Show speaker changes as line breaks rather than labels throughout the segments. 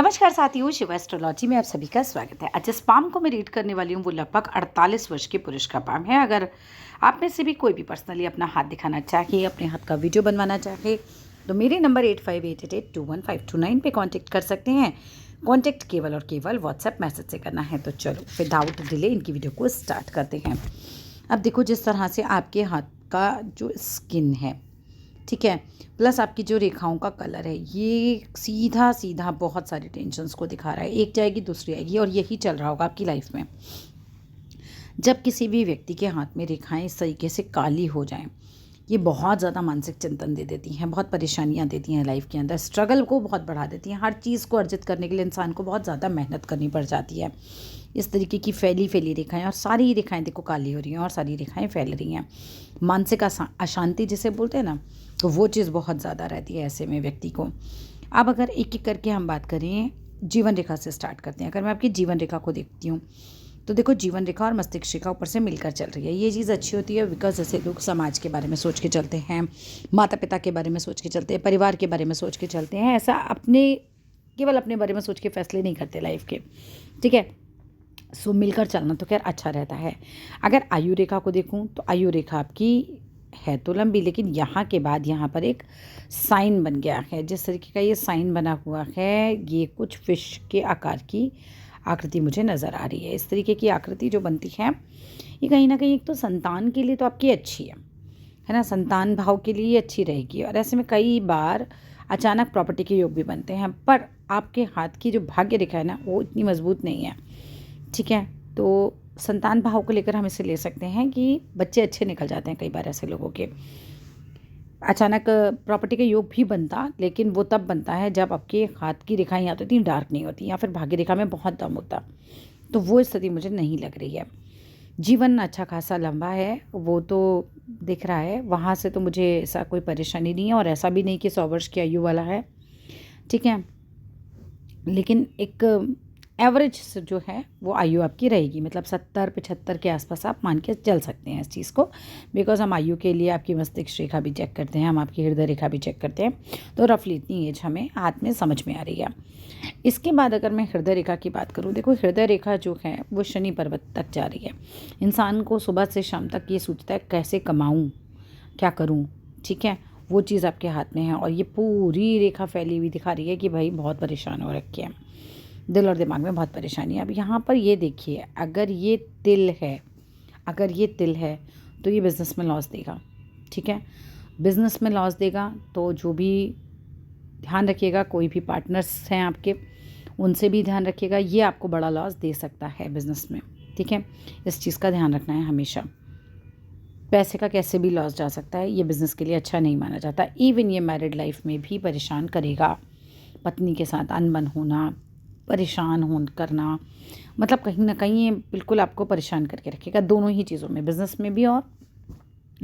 नमस्कार साथियों, शिव एस्ट्रोलॉजी में आप सभी का स्वागत है। आज जिस पाम को मैं रीड करने वाली हूँ वो लगभग 48 वर्ष के पुरुष का पाम है। अगर आप में से भी कोई भी पर्सनली अपना हाथ दिखाना चाहे, अपने हाथ का वीडियो बनवाना चाहे तो मेरे नंबर 8588215229 पे कांटेक्ट कर सकते हैं। कांटेक्ट केवल और केवल व्हाट्सएप मैसेज से करना है। तो चलो विदाउट डिले इनकी वीडियो को स्टार्ट करते हैं। अब देखो, जिस तरह से आपके हाथ का जो स्किन है, ठीक है, प्लस आपकी जो रेखाओं का कलर है, ये सीधा सीधा बहुत सारी टेंशन्स को दिखा रहा है। एक जाएगी दूसरी आएगी और यही चल रहा होगा आपकी लाइफ में। जब किसी भी व्यक्ति के हाथ में रेखाएं इस तरीके से काली हो जाएं, ये बहुत ज़्यादा मानसिक चिंतन दे देती हैं, बहुत परेशानियां देती हैं लाइफ के अंदर, स्ट्रगल को बहुत बढ़ा देती हैं। हर चीज़ को अर्जित करने के लिए इंसान को बहुत ज़्यादा मेहनत करनी पड़ जाती है। इस तरीके की फैली रेखाएं, और सारी रेखाएं देखो काली हो रही हैं और सारी रेखाएं फैल रही हैं। मानसिक अशांति जिसे बोलते हैं ना, तो वो चीज़ बहुत ज़्यादा रहती है ऐसे में व्यक्ति को। अब अगर एक एक करके हम बात करें, जीवन रेखा से स्टार्ट करते हैं। अगर मैं आपकी जीवन रेखा को देखती हूँ तो देखो, जीवन रेखा और मस्तिष्क रेखा ऊपर से मिलकर चल रही है। ये चीज़ अच्छी होती है बिकॉज जैसे लोग समाज के बारे में सोच के चलते हैं, माता पिता के बारे में सोच के चलते हैं, परिवार के बारे में सोच के चलते हैं। ऐसा केवल अपने बारे में सोच के फैसले नहीं करते लाइफ के, ठीक है। सो मिलकर चलना तो खैर अच्छा रहता है। अगर आयु रेखा को देखूं तो आयु रेखा आपकी है तो लंबी, लेकिन यहाँ के बाद यहाँ पर एक साइन बन गया है। जिस तरीके का ये साइन बना हुआ है, ये कुछ फिश के आकार की आकृति मुझे नज़र आ रही है। इस तरीके की आकृति जो बनती है, ये कहीं ना कहीं एक तो संतान के लिए तो आपकी अच्छी है ना, संतान भाव के लिए अच्छी रहेगी। और ऐसे में कई बार अचानक प्रॉपर्टी के योग भी बनते हैं, पर आपके हाथ की जो भाग्य रेखा है ना, वो इतनी मजबूत नहीं है, ठीक है। तो संतान भाव को लेकर हम इसे ले सकते हैं कि बच्चे अच्छे निकल जाते हैं कई बार ऐसे लोगों के। अचानक प्रॉपर्टी का योग भी बनता, लेकिन वो तब बनता है जब आपके हाथ की रेखाएं या तो इतनी डार्क नहीं होती या फिर भाग्य रेखा में बहुत दम होता। तो वो स्थिति मुझे नहीं लग रही है। जीवन अच्छा खासा लंबा है, वो तो दिख रहा है। वहाँ से तो मुझे ऐसा कोई परेशानी नहीं है, और ऐसा भी नहीं कि 100 वर्ष की आयु वाला है, ठीक है। लेकिन एक एवरेज जो है वो आयु आपकी रहेगी, मतलब 70-75 के आसपास आप मान के चल सकते हैं इस चीज़ को। बिकॉज हम आयु के लिए आपकी मस्तिष्क रेखा भी चेक करते हैं, हम आपकी हृदय रेखा भी चेक करते हैं, तो रफली इतनी एज हमें हाथ में समझ में आ रही है। इसके बाद अगर मैं हृदय रेखा की बात करूँ, देखो हृदय रेखा जो है वो शनि पर्वत तक जा रही है। इंसान को सुबह से शाम तक ये सोचता है कैसे कमाऊँ, क्या करूँ, ठीक है। वो चीज़ आपके हाथ में है, और ये पूरी रेखा फैली हुई दिखा रही है कि भाई बहुत परेशान हो रखे हैं, दिल और दिमाग में बहुत परेशानी है। अब यहाँ पर ये देखिए, अगर ये तिल है तो ये बिज़नेस में लॉस देगा, ठीक है। बिज़नेस में लॉस देगा तो जो भी ध्यान रखिएगा, कोई भी पार्टनर्स हैं आपके, उनसे भी ध्यान रखिएगा। ये आपको बड़ा लॉस दे सकता है बिज़नेस में, ठीक है। इस चीज़ का ध्यान रखना है हमेशा। पैसे का कैसे भी लॉस जा सकता है, ये बिज़नेस के लिए अच्छा नहीं माना जाता। इवन ये मैरिड लाइफ में भी परेशान करेगा। पत्नी के साथ अनबन होना, परेशान करना, मतलब कहीं ना कहीं ये बिल्कुल आपको परेशान करके रखेगा, दोनों ही चीज़ों में, बिजनेस में भी और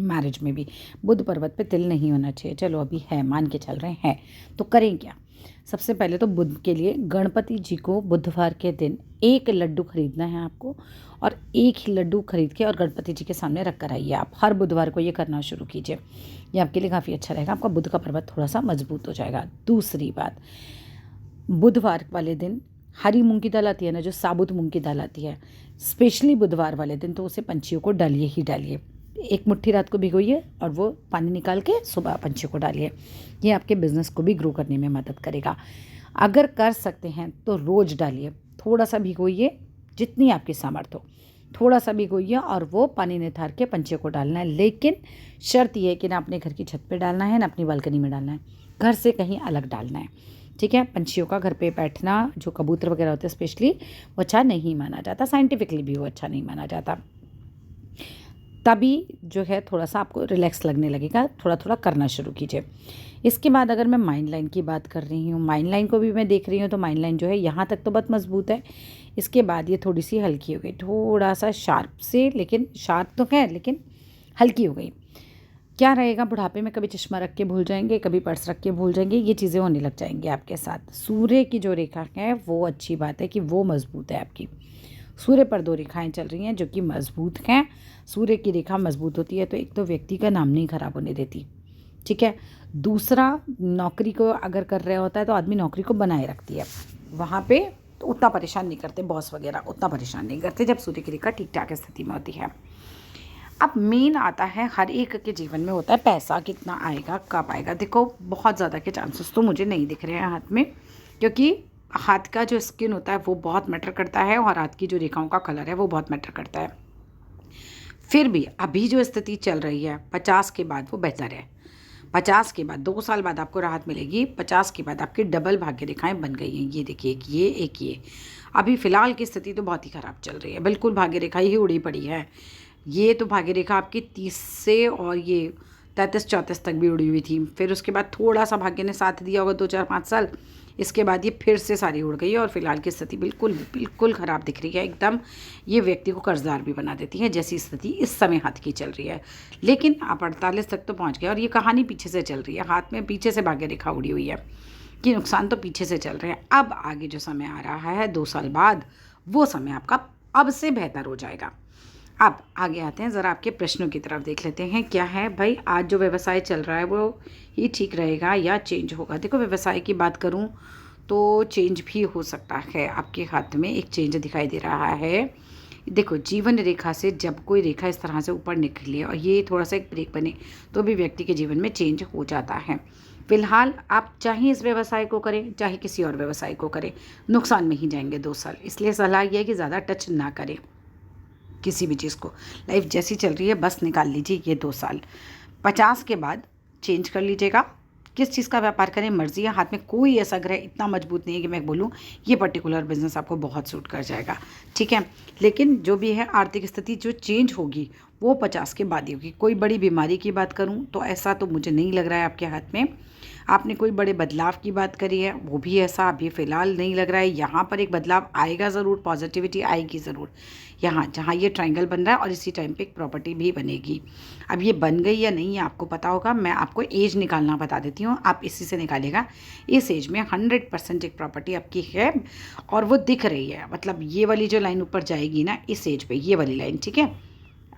मैरिज में भी। बुध पर्वत पे तिल नहीं होना चाहिए। चलो अभी है, मान के चल रहे हैं, तो करें क्या। सबसे पहले तो बुध के लिए गणपति जी को बुधवार के दिन एक लड्डू खरीदना है आपको, और एक ही लड्डू खरीद के और गणपति जी के सामने रख कर आइए। आप हर बुधवार को ये करना शुरू कीजिए, ये आपके लिए काफ़ी अच्छा रहेगा। आपका बुध का पर्वत थोड़ा सा मजबूत हो जाएगा। दूसरी बात, बुधवार वाले दिन हरी मूंग की दाल आती है ना, जो साबुत मूंग की दाल आती है, स्पेशली बुधवार वाले दिन, तो उसे पंछियों को डालिए ही डालिए। एक मुट्ठी रात को भिगोइए और वो पानी निकाल के सुबह पंछियों को डालिए। ये आपके बिजनेस को भी ग्रो करने में मदद करेगा। अगर कर सकते हैं तो रोज़ डालिए, थोड़ा सा भिगोइए, जितनी आपकी सामर्थ्य हो, थोड़ा सा भिगोइए और वो पानी निथार के पंछियों को डालना है। लेकिन शर्त यह है कि ना अपने घर की छत पे डालना है, ना अपनी बालकनी में डालना है, घर से कहीं अलग डालना है, ठीक है। पंछियों का घर पे बैठना, जो कबूतर वगैरह होते हैं स्पेशली, वो अच्छा नहीं माना जाता, साइंटिफिकली भी वो अच्छा नहीं माना जाता। तभी जो है थोड़ा सा आपको रिलैक्स लगने लगेगा, थोड़ा थोड़ा करना शुरू कीजिए। इसके बाद अगर मैं माइंड लाइन की बात कर रही हूँ, माइंड लाइन को भी मैं देख रही हूँ, तो माइंड लाइन जो है यहाँ तक तो बहुत मजबूत है। इसके बाद ये थोड़ी सी हल्की हो गई, थोड़ा सा शार्प से, लेकिन शार्प तो है लेकिन हल्की हो गई। क्या रहेगा, बुढ़ापे में कभी चश्मा रख के भूल जाएंगे, कभी पर्स रख के भूल जाएंगे, ये चीज़ें होने लग जाएंगी आपके साथ। सूर्य की जो रेखा है वो अच्छी बात है कि वो मजबूत है आपकी। सूर्य पर 2 रेखाएं चल रही हैं जो कि मजबूत हैं। सूर्य की रेखा मजबूत होती है तो एक तो व्यक्ति का नाम नहीं खराब होने देती, ठीक है। दूसरा, नौकरी को अगर कर रहा होता है तो आदमी नौकरी को बनाए रखती है, वहाँ पे तो उतना परेशान नहीं करते, बॉस वगैरह उतना परेशान नहीं करते जब सूर्य की रेखा ठीक ठाक स्थिति में होती है। अब मेन आता है, हर एक के जीवन में होता है पैसा कितना आएगा, कब आएगा। देखो बहुत ज़्यादा के चांसेस तो मुझे नहीं दिख रहे हैं हाथ में, क्योंकि हाथ का जो स्किन होता है वो बहुत मैटर करता है और हाथ की जो रेखाओं का कलर है वो बहुत मैटर करता है। फिर भी अभी जो स्थिति चल रही है 50 के बाद वो बेहतर है। 50 के बाद 2 साल बाद आपको राहत मिलेगी। 50 के बाद आपकी डबल भाग्य रेखाएं बन गई हैं। ये देखिए, एक ये अभी फ़िलहाल की स्थिति तो बहुत ही ख़राब चल रही है, बिल्कुल भाग्य रेखा ही उड़ी पड़ी है। ये तो भाग्य रेखा आपकी 30 से और ये 33-34 तक भी उड़ी हुई थी। फिर उसके बाद थोड़ा सा भाग्य ने साथ दिया होगा 2-4-5 साल, इसके बाद ये फिर से सारी उड़ गई है और फिलहाल की स्थिति बिल्कुल बिल्कुल ख़राब दिख रही है एकदम। ये व्यक्ति को कर्जदार भी बना देती है, जैसी स्थिति इस समय हाथ की चल रही है। लेकिन आप 48 तक तो पहुंच गए और ये कहानी पीछे से चल रही है, हाथ में पीछे से भाग्य रेखा उड़ी हुई है कि नुकसान तो पीछे से चल रहे हैं। अब आगे जो समय आ रहा है 2 साल बाद, वो समय आपका अब से बेहतर हो जाएगा। अब आगे आते हैं, ज़रा आपके प्रश्नों की तरफ देख लेते हैं। क्या है भाई, आज जो व्यवसाय चल रहा है वो ही ठीक रहेगा या चेंज होगा? देखो व्यवसाय की बात करूं तो चेंज भी हो सकता है। आपके हाथ में एक चेंज दिखाई दे रहा है। देखो जीवन रेखा से जब कोई रेखा इस तरह से ऊपर निकले और ये थोड़ा सा एक ब्रेक बने तो भी व्यक्ति के जीवन में चेंज हो जाता है। फिलहाल आप चाहे इस व्यवसाय को करें चाहे किसी और व्यवसाय को करें, नुकसान में ही जाएंगे 2 साल। इसलिए सलाह यह है कि ज़्यादा टच ना करें किसी भी चीज़ को। लाइफ जैसी चल रही है बस निकाल लीजिए ये 2 साल। 50 के बाद चेंज कर लीजिएगा। किस चीज़ का व्यापार करें मर्जी है, हाथ में कोई ऐसा ग्रह इतना मजबूत नहीं है कि मैं बोलूँ ये पर्टिकुलर बिजनेस आपको बहुत सूट कर जाएगा, ठीक है। लेकिन जो भी है आर्थिक स्थिति जो चेंज होगी वो 50 के बाद ही होगी। कोई बड़ी बीमारी की बात करूँ तो ऐसा तो मुझे नहीं लग रहा है आपके हाथ में। आपने कोई बड़े बदलाव की बात करी है, वो भी ऐसा अभी फ़िलहाल नहीं लग रहा है। यहाँ पर एक बदलाव आएगा ज़रूर, पॉजिटिविटी आएगी ज़रूर। यहाँ जहाँ ये ट्रायंगल बन रहा है और इसी टाइम पे एक प्रॉपर्टी भी बनेगी। अब ये बन गई या नहीं आपको पता होगा, मैं आपको एज निकालना बता देती हूँ, आप इसी से निकालिएगा। इस एज में 100% एक प्रॉपर्टी आपकी है और वो दिख रही है। मतलब ये वाली जो लाइन ऊपर जाएगी ना इस एज पे, ये वाली लाइन, ठीक है।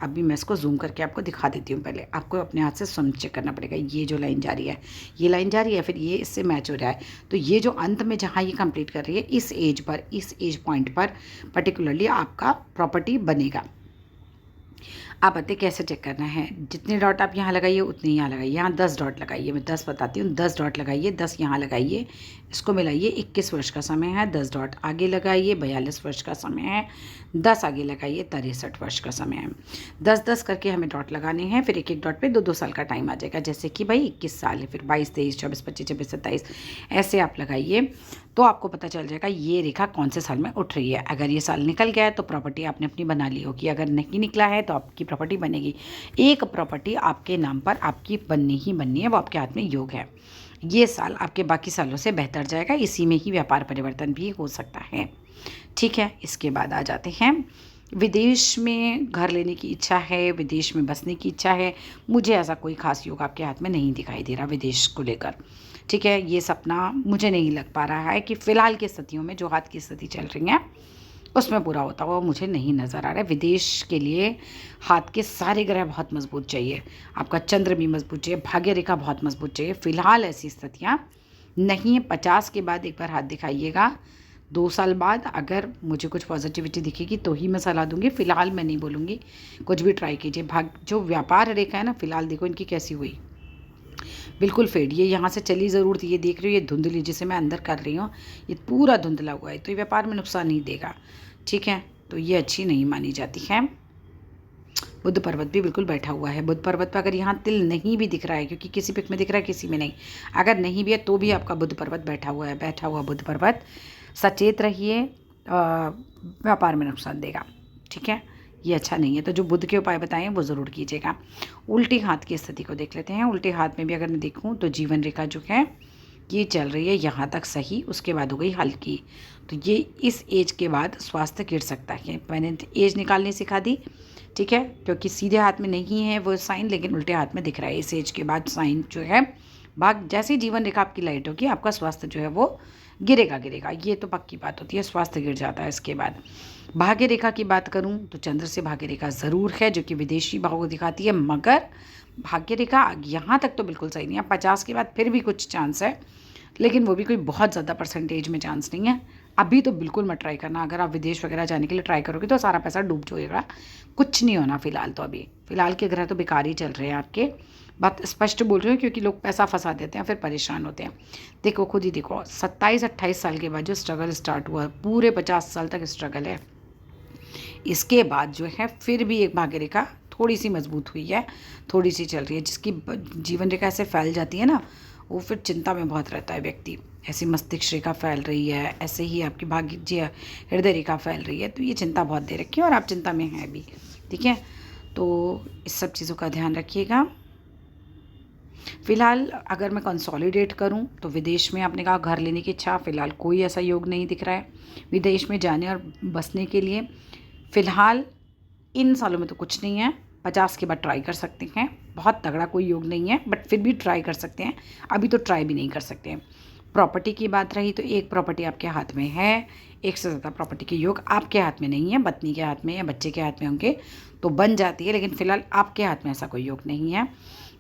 अभी मैं इसको जूम करके आपको दिखा देती हूँ। पहले आपको अपने हाथ से स्वयं चेक करना पड़ेगा। ये जो लाइन जा रही है, ये लाइन जा रही है, फिर ये इससे मैच हो रहा है। तो ये जो अंत में जहाँ ये कंप्लीट कर रही है इस एज पर, इस एज पॉइंट पर पर्टिकुलरली आपका प्रॉपर्टी बनेगा। आप बताइए कैसे चेक करना है। जितने डॉट आप यहाँ लगाइए उतने यहाँ लगाइए। यहाँ 10 डॉट लगाइए, मैं 10 बताती हूँ। 10 डॉट लगाइए, 10 यहाँ लगाइए, इसको मिलाइए। 21 वर्ष का समय है। 10 डॉट आगे लगाइए, 42 वर्ष का समय है। 10 आगे लगाइए, 63 वर्ष का समय है। 10-10 करके हमें डॉट लगाने हैं। फिर एक एक डॉट पे 2-2 साल का टाइम आ जाएगा। जैसे कि भाई 21 साल है, फिर 22, 23, 24, 25, 26, 27 ऐसे आप लगाइए तो आपको पता चल जाएगा ये रेखा कौन से साल में उठ रही है। अगर ये साल निकल गया है तो प्रॉपर्टी आपने अपनी बना ली होगी, अगर नहीं निकला है तो आपकी प्रॉपर्टी बनेगी। एक प्रॉपर्टी आपके नाम पर आपकी बननी ही बननी है, वो आपके हाथ में योग है। ये साल आपके बाकी सालों से बेहतर जाएगा, इसी में ही व्यापार परिवर्तन भी हो सकता है, ठीक है। इसके बाद आ जाते हैं, विदेश में घर लेने की इच्छा है, विदेश में बसने की इच्छा है। मुझे ऐसा कोई खास योग आपके हाथ में नहीं दिखाई दे रहा विदेश को लेकर, ठीक है। ये सपना मुझे नहीं लग पा रहा है कि फ़िलहाल की स्थितियों में जो हाथ की स्थिति चल रही है उसमें पूरा होता हुआ मुझे नहीं नज़र आ रहा है। विदेश के लिए हाथ के सारे ग्रह बहुत मजबूत चाहिए, आपका चंद्र भी मजबूत चाहिए, भाग्य रेखा बहुत मजबूत चाहिए। फ़िलहाल ऐसी स्थितियाँ नहीं है। 50 के बाद एक बार हाथ दिखाइएगा। 2 साल बाद अगर मुझे कुछ पॉजिटिविटी दिखेगी तो ही मैं सलाह दूंगी, फ़िलहाल मैं नहीं बोलूँगी। कुछ भी ट्राई कीजिए। जो व्यापार रेखा है ना, फ़िलहाल देखो इनकी कैसी हुई, बिल्कुल फेड। ये यहाँ से चली ज़रूर थी, ये देख रही हो, ये धुंधली जिसे मैं अंदर कर रही हूँ, ये पूरा धुंधला हुआ है, तो ये व्यापार में नुकसान नहीं देगा, ठीक है। तो ये अच्छी नहीं मानी जाती है। बुध पर्वत भी बिल्कुल बैठा हुआ है। बुध पर्वत पर अगर यहाँ तिल नहीं भी दिख रहा है, क्योंकि किसी पिक में दिख रहा है किसी में नहीं, अगर नहीं भी है तो भी आपका बुध पर्वत बैठा हुआ है। बैठा हुआ बुध पर्वत, सचेत रहिए, व्यापार में नुकसान देगा, ठीक है। ये अच्छा नहीं है। तो जो बुध के उपाय बताएं वो ज़रूर कीजिएगा। उल्टी हाथ की स्थिति को देख लेते हैं। उल्टे हाथ में भी अगर मैं देखूं तो जीवन रेखा जो है ये चल रही है यहाँ तक सही, उसके बाद हो गई हल्की। तो ये इस एज के बाद स्वास्थ्य गिर सकता है। मैंने एज निकालनी सिखा दी, ठीक है, क्योंकि सीधे हाथ में नहीं है वो साइन, लेकिन उल्टे हाथ में दिख रहा है। इस एज के बाद साइन जो है भाग, जैसे ही जीवन रेखा आपकी लाइट होगी आपका स्वास्थ्य जो है वो गिरेगा। ये तो पक्की बात होती है, स्वास्थ्य गिर जाता है। इसके बाद भाग्य रेखा की बात करूं तो चंद्र से भाग्य रेखा ज़रूर है, जो कि विदेशी भाव को दिखाती है, मगर भाग्य रेखा यहाँ तक तो बिल्कुल सही नहीं है। 50 के बाद फिर भी कुछ चांस है लेकिन वो भी कोई बहुत ज़्यादा परसेंटेज में चांस नहीं है। अभी तो बिल्कुल मत ट्राई करना। अगर आप विदेश वगैरह जाने के लिए ट्राई करोगे तो सारा पैसा डूब जाएगा। कुछ नहीं होना फ़िलहाल तो। अभी फ़िलहाल के ग्रह तो बेकार ही चल रहे हैं आपके। बात स्पष्ट बोल रही हूँ, क्योंकि लोग पैसा फंसा देते हैं फिर परेशान होते हैं। देखो खुद ही देखो, 27-28 साल के बाद जो स्ट्रगल स्टार्ट हुआ, पूरे 50 साल तक स्ट्रगल है। इसके बाद जो है फिर भी एक भाग्य रेखा थोड़ी सी मजबूत हुई है, थोड़ी सी चल रही है। जिसकी जीवन रेखा ऐसे फैल जाती है ना, वो फिर चिंता में बहुत रहता है व्यक्ति। ऐसी मस्तिष्क रेखा फैल रही है, ऐसे ही आपकी भाग्य जी हृदय रेखा फैल रही है, तो ये चिंता बहुत दे रखी है और आप चिंता में हैं भी। ठीक है, तो इस सब चीज़ों का ध्यान रखिएगा। फ़िलहाल अगर मैं कंसोलिडेट करूं तो विदेश में आपने कहा घर लेने की इच्छा, फ़िलहाल कोई ऐसा योग नहीं दिख रहा है विदेश में जाने और बसने के लिए। फ़िलहाल इन सालों में तो कुछ नहीं है। 50 के बाद ट्राई कर सकते हैं। बहुत तगड़ा कोई योग नहीं है, बट फिर भी ट्राई कर सकते हैं। अभी तो ट्राई भी नहीं कर सकते हैं। प्रॉपर्टी की बात रही तो एक प्रॉपर्टी आपके हाथ में है, एक से ज़्यादा प्रॉपर्टी के योग आपके हाथ में नहीं है, पत्नी के हाथ में या बच्चे के हाथ में होंगे तो बन जाती है, लेकिन फ़िलहाल आपके हाथ में ऐसा कोई योग नहीं है।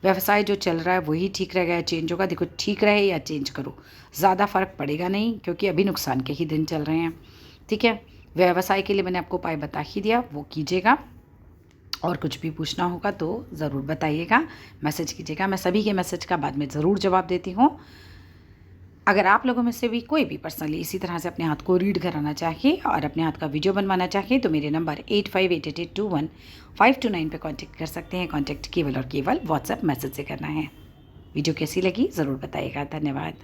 व्यवसाय जो चल रहा है वही ठीक रहेगा या चेंज होगा। देखो ठीक रहे या चेंज करो, ज़्यादा फ़र्क पड़ेगा नहीं, क्योंकि अभी नुकसान के ही दिन चल रहे हैं। ठीक है, व्यवसाय के लिए मैंने आपको उपाय बता ही दिया, वो कीजिएगा। और कुछ भी पूछना होगा तो ज़रूर बताइएगा, मैसेज कीजिएगा। मैं सभी के मैसेज का बाद में ज़रूर जवाब देती हूँ। अगर आप लोगों में से भी कोई भी पर्सनली इसी तरह से अपने हाथ को रीड कराना चाहे और अपने हाथ का वीडियो बनवाना चाहे तो मेरे नंबर 8588215229 पे कांटेक्ट कर सकते हैं। कांटेक्ट केवल और केवल व्हाट्सएप मैसेज से करना है। वीडियो कैसी लगी ज़रूर बताइएगा। धन्यवाद।